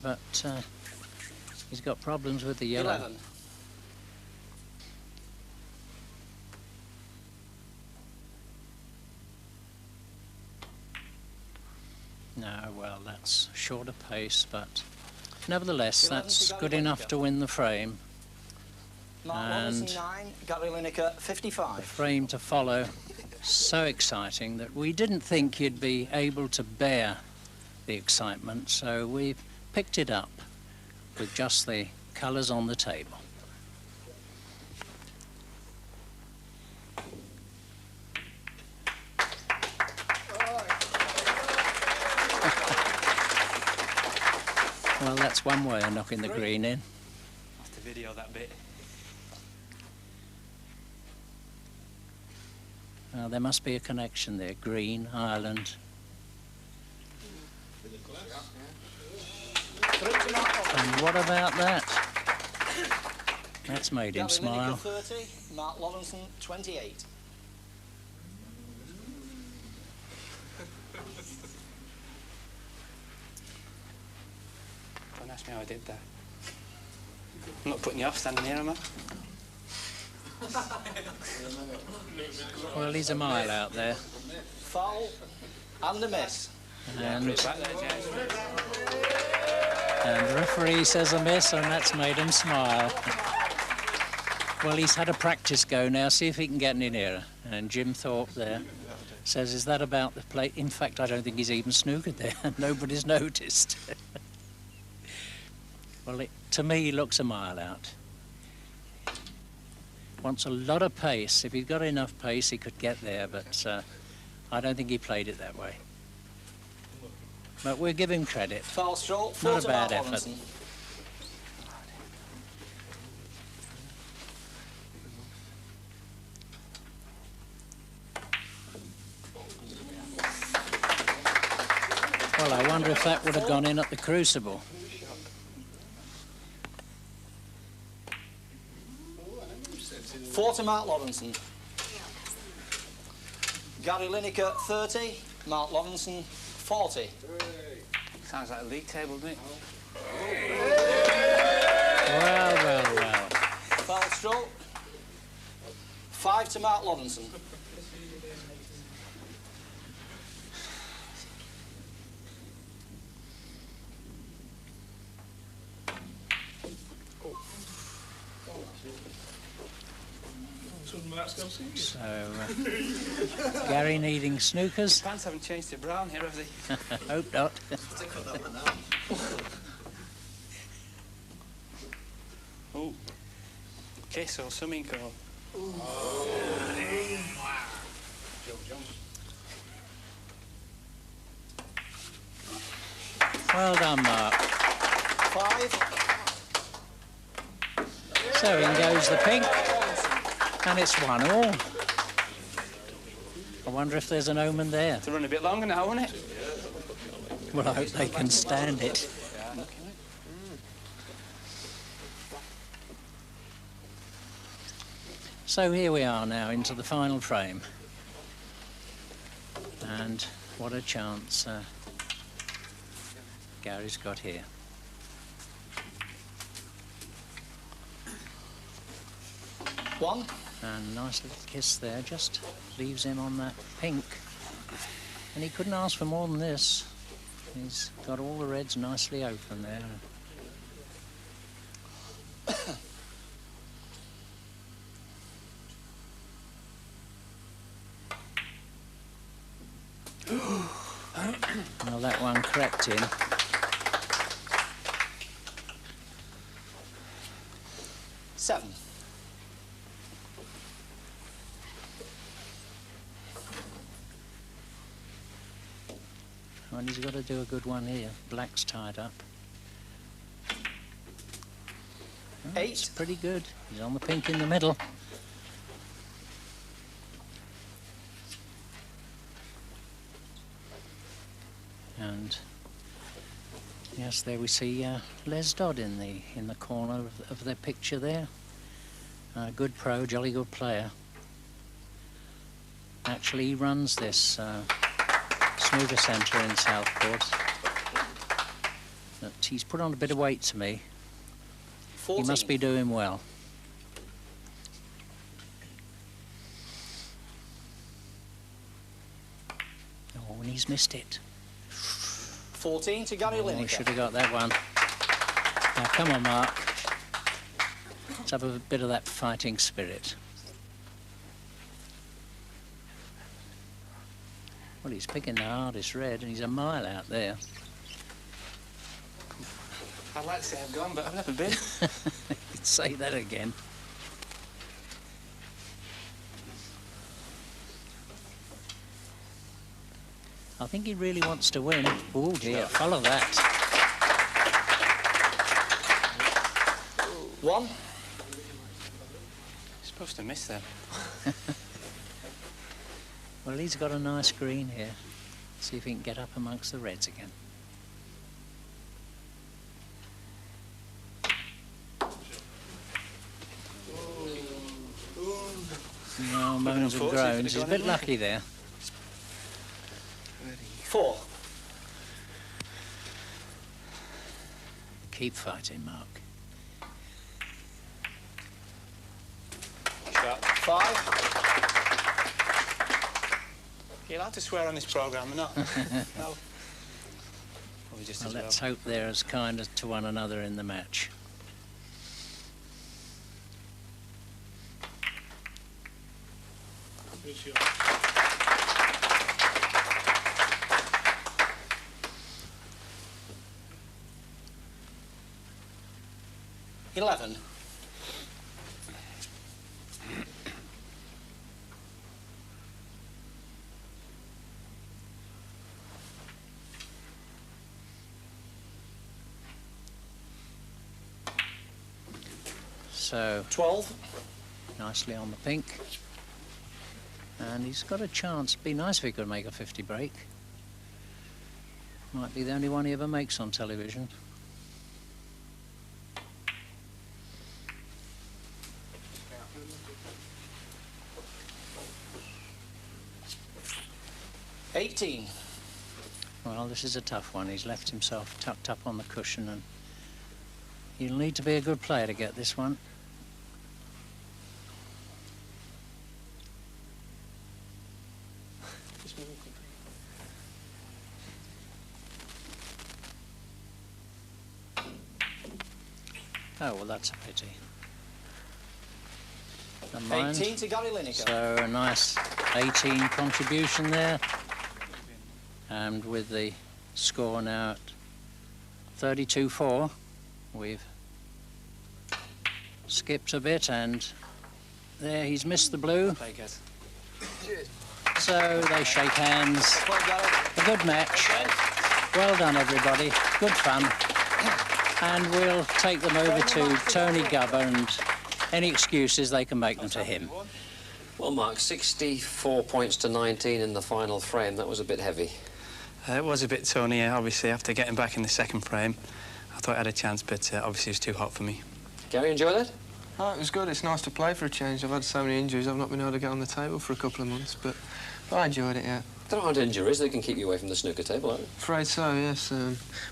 but he's got problems with the yellow. 11. No, well, that's shorter pace, but nevertheless, 11 that's to Gary good enough Lineker. to win the frame. Mark And Lawrenson 9, Gary Lineker The 55. frame to follow, so exciting that we didn't think you'd be able to bear the excitement, so we've picked it up with just the colours on the table. Well, that's one way of knocking the green in. I'll have to video that bit. There must be a connection there. Green, Ireland. And what about that? That's made him Gary smile. Lineker 30, Mark Lawrenson 28. Don't ask me how I did that. I'm not putting you off standing here, am I? Well, he's a mile out there. Foul and a miss. And Put it back there, James. And the referee says a miss, and that's made him smile. Well, he's had a practice go now, see if he can get any nearer. And Jim Thorpe there says, is that about the plate? In fact, I don't think he's even snookered there. Nobody's noticed. Well, to me, he looks a mile out. Wants a lot of pace. If he'd got enough pace, he could get there, but I don't think he played it that way. But we'll give him credit. Foul stroke, Not a 4 to bad Mark effort. Lawrenson. Well, I wonder if that would have gone in at the Crucible. Four to Mark Lawrenson. Gary Lineker 30, Mark Lawrenson 40. Sounds like a league table, doesn't it? Well, well, well. Foul stroke. 5 to Mark Lawrenson. So, Gary needing snookers? Pants haven't changed to brown here, have they? Hope not. Oh, kiss or something, or... Well done, Mark. 5. So in goes the pink, and it's 1-1. I wonder if there's an omen there. To run a bit longer now, won't it? Well, I hope they can stand it. So here we are now into the final frame. And what a chance Gary's got here. One. And nice little kiss there, just leaves him on that pink. And he couldn't ask for more than this. He's got all the reds nicely open there. Well, that one crept in. Seven. Well, he's got to do a good one here. Black's tied up. Oh, 8. it's pretty good. He's on the pink in the middle. And yes, there we see Les Dodd in the corner of their picture there. Good pro, jolly good player. Actually, he runs this snooker centre in Southport. But he's put on a bit of weight to me. 14. He must be doing well. Oh, and he's missed it. 14 to Gary Oh, he Lineker. should have got that one. Now, come on, Mark. Let's have a bit of that fighting spirit. Well, he's picking the hardest red, and he's a mile out there. I'd like to say I've gone, but I've never been. You'd say that again. I think he really wants to win. Oh dear, follow that. 1. You're supposed to miss them. Well, he's got a nice green here. See if he can get up amongst the reds again. No, moans and groans. He's a bit lucky there. 4. Keep fighting, Mark. Shot. 5. You're allowed to swear on this programme or not? No. Probably just Well, as let's well. hope they're as kind to one another in the match. $11. So, 12. nicely on the pink. And he's got a chance. Be nice if he could make a 50 break. Might be the only one he ever makes on television. $18. Well, this is a tough one. He's left himself tucked up on the cushion, and you'll need to be a good player to get this one. Oh, well, that's a pity. Never mind. 18 to Gary Lineker. So a nice 18 contribution there. And with the score now at 32-4, we've skipped a bit, and there he's missed the blue. Play good. So they shake hands. Well, Gary. A good match. Well done, everybody. Good fun. And we'll take them over to Tony Gubber, and any excuses, they can make them to him. Well, Mark, 64 points to 19 in the final frame. That was a bit heavy. It was a bit, Tony, obviously, after getting back in the second frame. I thought I had a chance, but obviously it was too hot for me. Gary, enjoy that? Oh, it was good. It's nice to play for a change. I've had so many injuries, I've not been able to get on the table for a couple of months, but I enjoyed it, yeah. There aren't injuries that can keep you away from the snooker table, are there? Afraid so, yes.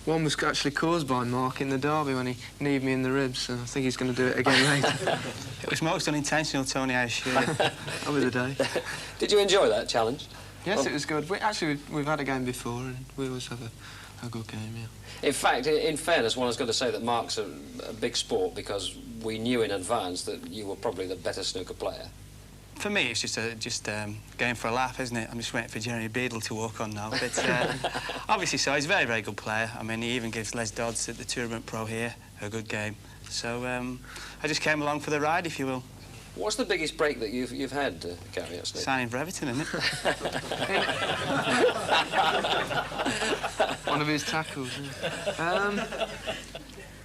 One was actually caused by Mark in the derby when he kneed me in the ribs, so I think he's going to do it again later. It was most unintentional, Tony, I assure you. That was the day. Did you enjoy that challenge? Yes, it was good. We've had a game before, and we always have a good game, yeah. In fact, in fairness, one has got to say that Mark's a big sport, because we knew in advance that you were probably the better snooker player. For me, it's just a game for a laugh, isn't it? I'm just waiting for Jeremy Beadle to walk on now. But obviously, so he's a very, very good player. I mean, he even gives Les Dodds at the Tournament Pro here a good game. So I just came along for the ride, if you will. What's the biggest break that you've had, Gary, at snooker? Signing for Everton, isn't it? One of his tackles, yeah.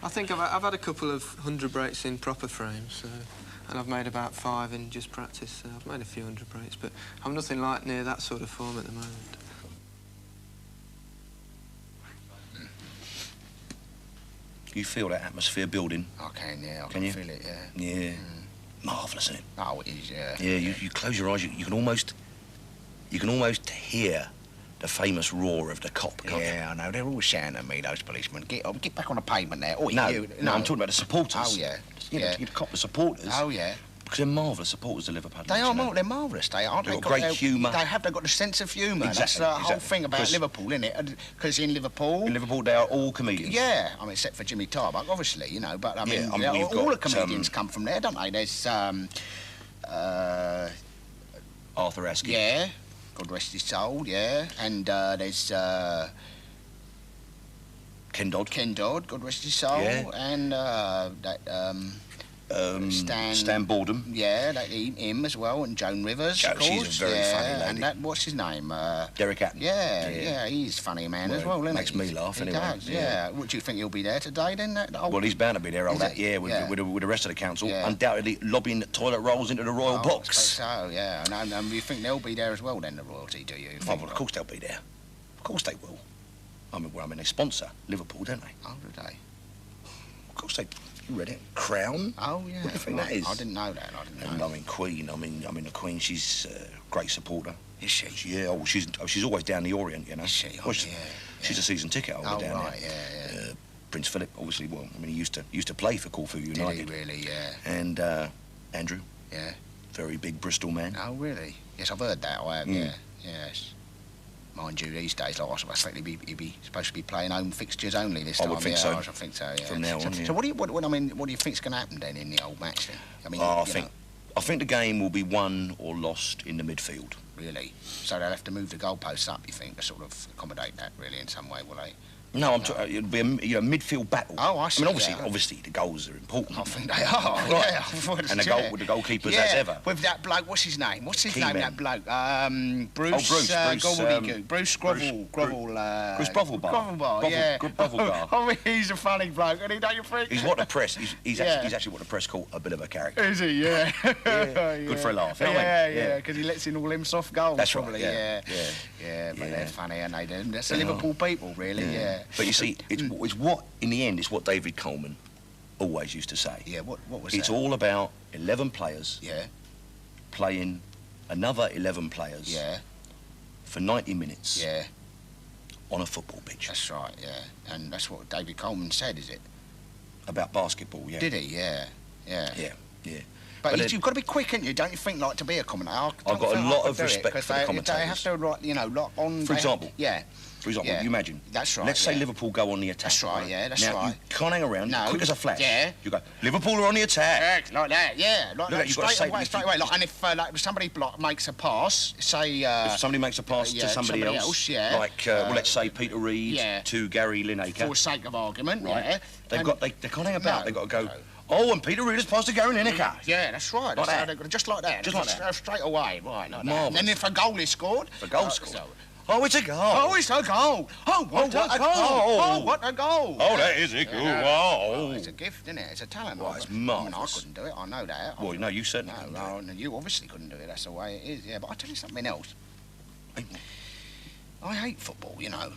I think I've had a couple of 100 breaks in proper frames, and I've made about 5 in just practice, so I've made a few 100 breaks, but I'm nothing like near that sort of form at the moment. You feel that atmosphere building? I can, yeah. I Can can you? feel it, yeah. Yeah. Marvellous, isn't it? Oh, it is, yeah. Yeah, you close your eyes, you can almost hear the famous roar of the cop, can't you? Yeah, I know. They're all shouting at me, those policemen. Get back on the pavement there. Oh, No, you, no, I'm talking about the supporters. Oh, yeah. You know, the cop, the supporters. Oh, yeah. Because they're marvellous supporters of Liverpool. They are, they're marvellous. They are. They've got great humour. They've got the sense of humour. Exactly, That's the whole exactly. thing about Liverpool, isn't it? Because in Liverpool... In Liverpool, they are all comedians. Yeah, I mean, except for Jimmy Tarbuck, obviously, you know, but I mean, Yeah, I mean, you've all got, the comedians come from there, don't they? There's, Arthur Askey. yeah, God rest his soul, yeah, and there's, Ken Dodd. Ken Dodd, God rest his soul, Yeah. and, Stan Boredom. yeah, him as well, and Joan Rivers, of She's a course, very yeah, funny lady. and that, what's his name? Derek Atton. Yeah, he's a funny man as well, isn't makes he? me laugh, He anyway. does, yeah. What, do you think he'll be there today, then? Well, he's bound to be there, old Is that, he? yeah, with, Yeah. With the rest of the council, Yeah. undoubtedly lobbying toilet rolls into the royal box. I suppose so, yeah. And you think they'll be there as well, then, the royalty, do you? Oh, well, of course they'll be there. Of course they will. I mean, they sponsor Liverpool, don't they? Oh, do they? Of course they. You read it? Crown. Oh, yeah. What do you think that is? I didn't know that. I didn't And know. I mean, Queen. I mean, the Queen. She's a great supporter. Is she? Yeah. Oh, she's always down the Orient, you know. Is she? Oh, Well, yeah. She's a season ticket holder Oh, down right, there. yeah. Prince Philip, obviously. Well, I mean, he used to play for Corfu Did United. he really? Yeah. And Andrew, Yeah. very big Bristol man. Oh, really? Yes, I've heard that. I have, Mm. yeah. Yes. Mind you, these days, like, I think he'd be supposed to be playing home fixtures only this I time. would think yeah, so. I think so, yeah. From now on, So yeah. what do you think's going to happen then in the old match then? I mean, Oh, you know, I think the game will be won or lost in the midfield. really. So they'll have to move the goalposts up, you think, to sort of accommodate that, really, in some way, will they? No, it'll be a midfield battle. Oh, I see, I mean, yeah. obviously the goals are important. I think they are, Right. yeah. And with the goalkeepers as ever. With that bloke, what's his name? What's his Key name, man. that bloke? Bruce, Bruce, Gobbledygook. Bruce Bruce Grovelbar. yeah. Grovelbar. I mean, he's a funny bloke, isn't he, don't you think? He's what the press. He's Yeah. actually what the press call a bit of a character. Is he? Yeah. Good for a laugh, you know what I mean? Yeah, Yeah. because he lets in all them soft goals. That's right, probably. yeah. Yeah, but Yeah. they're funny, and they do. That's the Liverpool people, really. Yeah. But you see, it's what in the end it's what David Coleman always used to say. Yeah. What was It's that? all about 11 players Yeah. playing another 11 players Yeah. for 90 minutes Yeah. on a football pitch. That's right. Yeah. And that's what David Coleman said, is it? About basketball, yeah. Did he? Yeah. Yeah. Yeah. But you've got to be quick, haven't you? Don't you think, like, to be a commentator? I've got a lot of respect for the They have commentators. to, like, you know, lock on... For example? Yeah. For example, Yeah. you imagine. That's right, Let's say yeah. Liverpool go on the attack. That's right, yeah, that's now, right. you can't hang around. No. Quick as a flash. Yeah. You go, Liverpool are on the attack. Yeah, like that, yeah. Like Look, that, you've got to straight say- away, straight away. Like, and if like, somebody like, makes a pass, say... If somebody makes a pass yeah, to somebody else, yeah. like, well, let's say Peter Reid yeah. to Gary Lineker, For sake of argument, right? yeah. They can't hang about. No. They've got to go, oh, and Peter Reid has passed to Gary Lineker. Yeah, that's right. Like That's how that. they've got to- just like that. Just like that. Straight away, right, like that. Marvellous. And then if a goal is scored... If a goal scored. Oh, it's a goal. Oh, it's a goal. Oh, what a goal. Oh, what a goal. Oh, that is a goal. Oh, Wow. it's a gift, isn't it? It's a talent. Well, it's I mean, marvellous. I couldn't do it, I know that. Well, no, you certainly couldn't do No, you obviously couldn't do it. That's the way it is, yeah. But I'll tell you something else. I hate football, you know.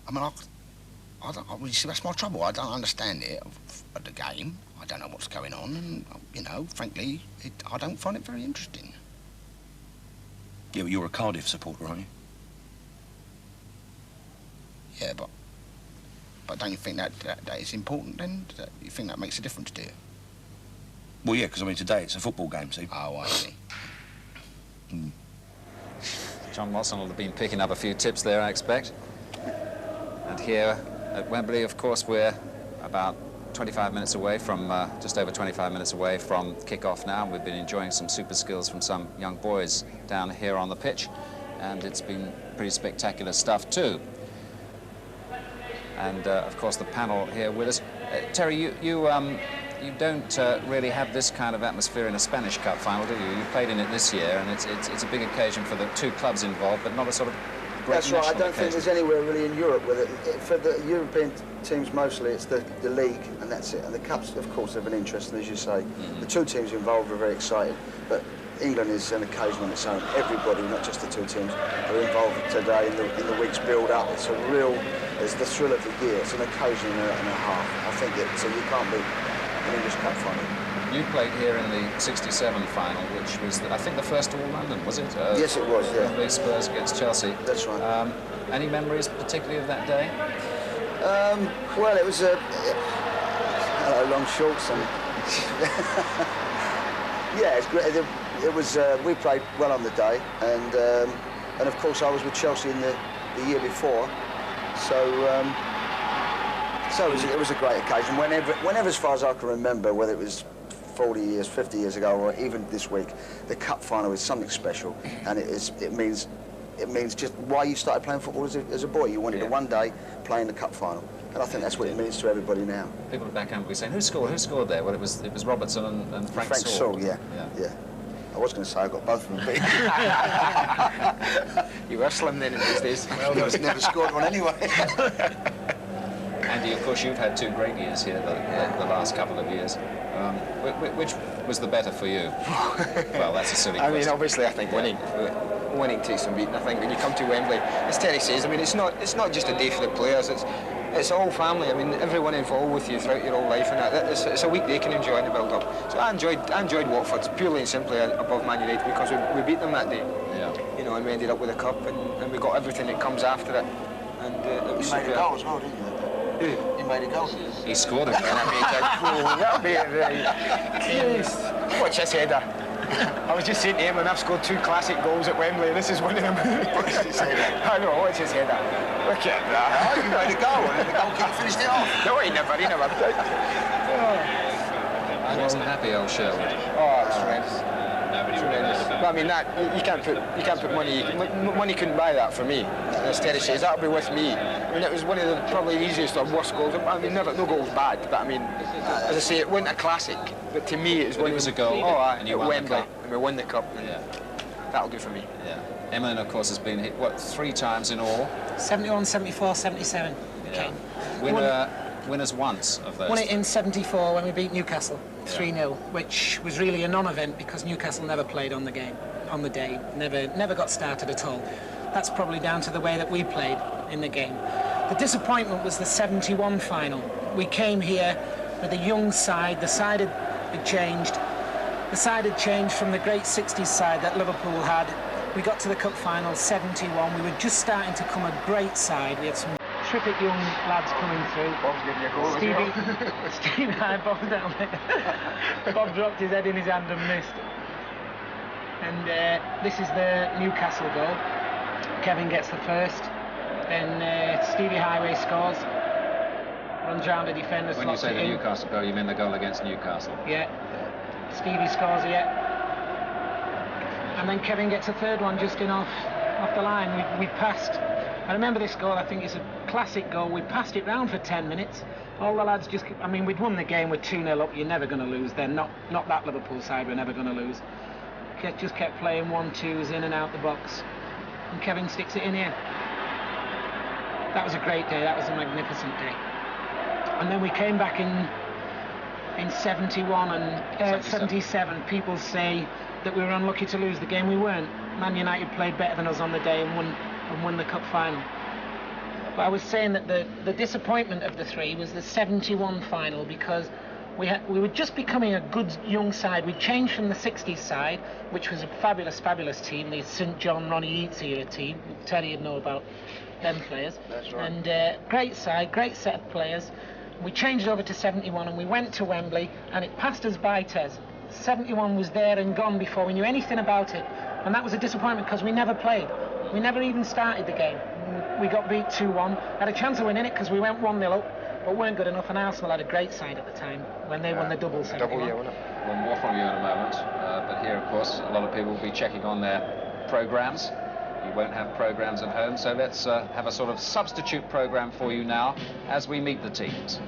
I mean, you see, that's my trouble. I don't understand it, of the game. I don't know what's going on, and, you know, frankly, I don't find it very interesting. Yeah, but you're a Cardiff supporter, aren't you? Yeah, but don't you think that is important then? You think that makes a difference to you? Well, yeah, because, I mean, today it's a football game, see? Oh, I see. John Watson will have been picking up a few tips there, I expect. And here at Wembley, of course, we're about 25 minutes away from, just over 25 minutes away from kick-off now. We've been enjoying some super skills from some young boys down here on the pitch, and it's been pretty spectacular stuff too. And of course the panel here with us. Terry, you don't really have this kind of atmosphere in a Spanish Cup final, do you? You played in it this year, and it's a big occasion for the two clubs involved, but not a sort of great That's right. I national don't think occasion. there's anywhere really in Europe with it. For the European teams mostly, it's the league, and that's it. And the cups, of course, have been interesting, as you say. The two teams involved are very exciting, but England is an occasion on its own. Everybody, not just the two teams, are involved today in the week's build-up. It's it's the thrill of the year. It's an occasion and a half. I think so you can't beat an English Cup final. You played here in the '67 final, which was, I think, the first All-London, was it? Yes, it was, yeah. Wembley Spurs against Chelsea. That's right. Any memories, particularly of that day? Well, it was hello, long shorts and yeah, it's great. It was we played well on the day, and of course I was with Chelsea in the year before, so it was a great occasion. Whenever, as far as I can remember, whether it was 40 years, 50 years ago, or even this week, the cup final is something special, and it means just why you started playing football as a boy. You wanted to one day play in the cup final, and I think that's what it means to everybody now. People back home will be saying, who scored there? Well, it was Robertson and Frank Saul. Yeah. I was going to say I got both of them beat. You were slim then in these days. Well, never scored one anyway. Andy, of course, you've had 2 great years here the last couple of years. Which was the better for you? Well, that's a silly question. I mean, obviously, I think winning takes some beating. I think when you come to Wembley, as Terry says, I mean, it's not just a day for the players. It's all family. I mean, everyone involved with you throughout your whole life, and it's a week they can enjoy in the build-up. So I enjoyed Watford purely and simply above Man United because we beat them that day. Yeah. You know, and we ended up with a cup, and we got everything that comes after it. And it was You made a goal as well, didn't you? You made a goal. He scored a goal. That'll be watch this header. I was just saying to him, when I've scored 2 classic goals at Wembley, this is one of them. Watch his header. I know, watch his header. Look at that. You made a goal, and the goalkeeper finished it off. No, he never. I wasn't happy, old Sherwood. Oh, it's tremendous. But I mean, that you can't put money. Money couldn't buy that for me. As Terry says, that'll be with me. I mean, it was one of the probably easiest or worst goals. I mean, no goal was bad, but I mean, as I say, it wasn't a classic. But to me, it was a goal. And you won the cup. And we won the cup. And that'll do for me. Yeah. Emlyn, of course, has been hit 3 times in all. 71, 74, 77. Yeah. Winners once of those. Won it in 74 when we beat Newcastle 3-0, which was really a non-event because Newcastle never played on the day, never got started at all. That's probably down to the way that we played in the game. The disappointment was the 71 final. We came here with a young side. The side had changed. The side had changed from the great 60s side that Liverpool had. We got to the cup final 71. We were just starting to come a great side. We had some terrific young lads coming through. Bob's giving you a goal. Stevie, Bob down there. Bob dropped his head in his hand and missed. And this is the Newcastle goal. Kevin gets the first. Then Stevie Highway scores. Runs round the defender. When you say the Newcastle goal, you mean the goal against Newcastle? Yeah. Stevie scores here. And then Kevin gets a third one just in off the line. We passed. I remember this goal. I think it's a classic goal. We passed it round for 10 minutes. All the lads just, I mean, we'd won the game with 2-0 up. You're never going to lose then. Not that Liverpool side. We're never going to lose. Just kept playing 1-2s in and out the box. And Kevin sticks it in here. That was a great day. That was a magnificent day. And then we came back in 71 and 77. People say that we were unlucky to lose the game. We weren't. Man United played better than us on the day and won the cup final. But I was saying that the disappointment of the 3 was the 71 final because we were just becoming a good young side. We changed from the 60s side, which was a fabulous team, the St John Ronnie Yeats era team. Terry would know about them players. That's right. And great side, great set of players. We changed over to 71 and we went to Wembley and it passed us by, Tez. 71 was there and gone before we knew anything about it. And that was a disappointment because we never played. We never even started the game. We got beat 2-1. Had a chance of winning it because we went 1-0 up, but weren't good enough. And Arsenal had a great side at the time when they won the double. Double, yeah, wasn't it? Well, more from you in a moment. But here, of course, a lot of people will be checking on their programmes. You won't have programmes at home, so let's have a sort of substitute programme for you now as we meet the teams.